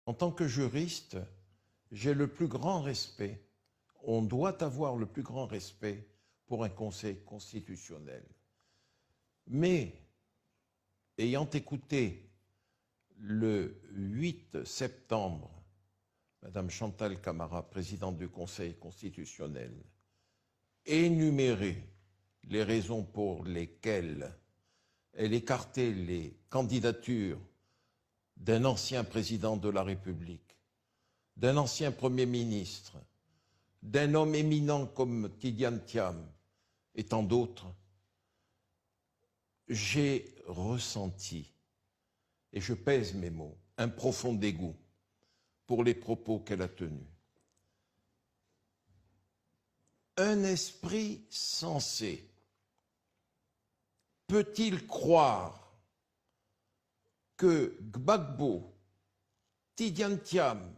En tant que juriste, j'ai le plus grand respect, on doit avoir le plus grand respect pour un Conseil constitutionnel. Mais, ayant écouté le 8 septembre, Madame Chantal Camara, présidente du Conseil constitutionnel, énumérer les raisons pour lesquelles elle écartait les candidatures d'un ancien président de la République, d'un ancien Premier ministre, d'un homme éminent comme Tidjane Thiam et tant d'autres, j'ai ressenti, et je pèse mes mots, un profond dégoût pour les propos qu'elle a tenus. Un esprit sensé peut-il croire que Gbagbo, Tidjane Thiam,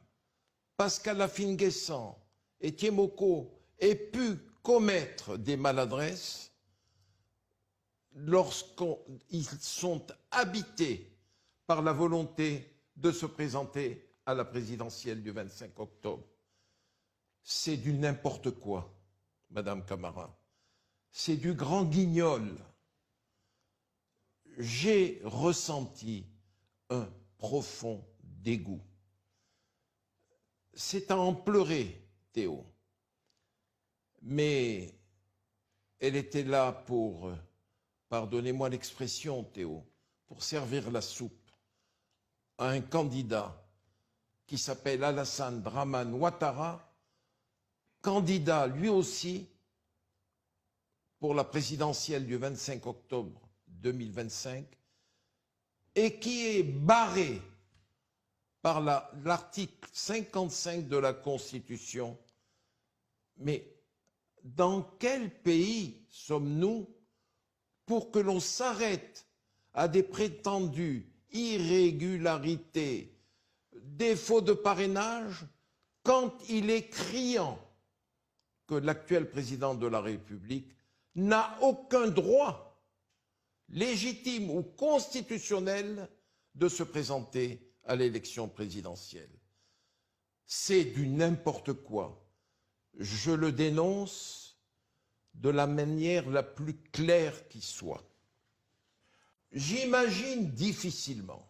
Pascal Afine-Guessant et Thiemoko aient pu commettre des maladresses lorsqu'ils sont habités par la volonté de se présenter à la présidentielle du 25 octobre. C'est du n'importe quoi, Madame Camara. C'est du grand guignol. J'ai ressenti un profond dégoût. C'est à en pleurer, Théo. Mais elle était là pour, pardonnez-moi l'expression, Théo, pour servir la soupe à un candidat qui s'appelle Alassane Dramane Ouattara, candidat lui aussi pour la présidentielle du 25 octobre 2025 et qui est barré par l'article 55 de la Constitution. Mais dans quel pays sommes-nous pour que l'on s'arrête à des prétendues irrégularités, défauts de parrainage, quand il est criant que l'actuel président de la République n'a aucun droit légitime ou constitutionnel de se présenter à l'élection présidentielle. C'est du n'importe quoi. Je le dénonce de la manière la plus claire qui soit. J'imagine difficilement,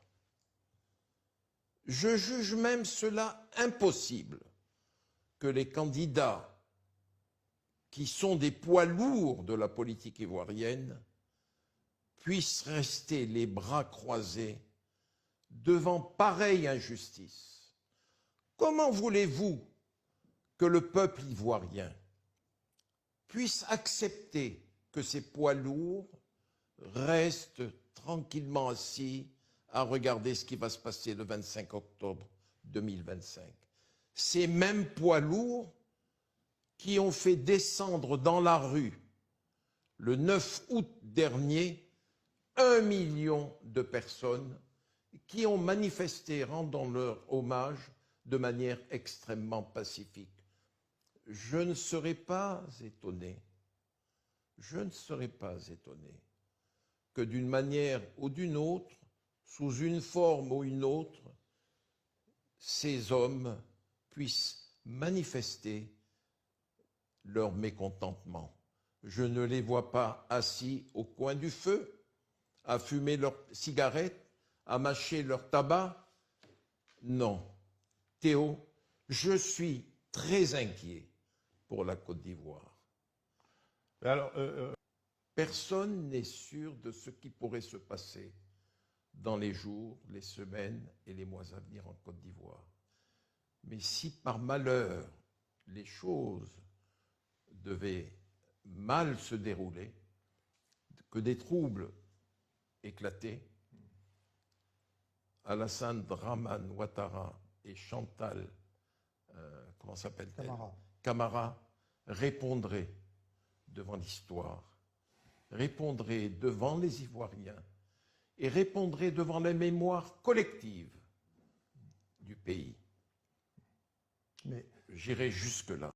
je juge même cela impossible, que les candidats qui sont des poids lourds de la politique ivoirienne puissent rester les bras croisés devant pareille injustice. Comment voulez-vous que le peuple ivoirien puisse accepter que ces poids lourds restent tranquillement assis à regarder ce qui va se passer le 25 octobre 2025? Ces mêmes poids lourds qui ont fait descendre dans la rue le 9 août dernier 1 million de personnes qui ont manifesté, rendant leur hommage de manière extrêmement pacifique. Je ne serais pas étonné, que d'une manière ou d'une autre, sous une forme ou une autre, ces hommes puissent manifester leur mécontentement. Je ne les vois pas assis au coin du feu, à fumer leurs cigarettes, à mâcher leur tabac. Non. Théo, je suis très inquiet pour la Côte d'Ivoire. Alors, Personne n'est sûr de ce qui pourrait se passer dans les jours, les semaines et les mois à venir en Côte d'Ivoire. Mais si par malheur les choses devaient mal se dérouler, que des troubles éclatés, Alassane Dramane Ouattara et Chantal, comment s'appelle-t-elle, Camara, répondraient devant l'histoire, répondraient devant les Ivoiriens et répondraient devant la mémoire collective du pays. Mais j'irai jusque-là.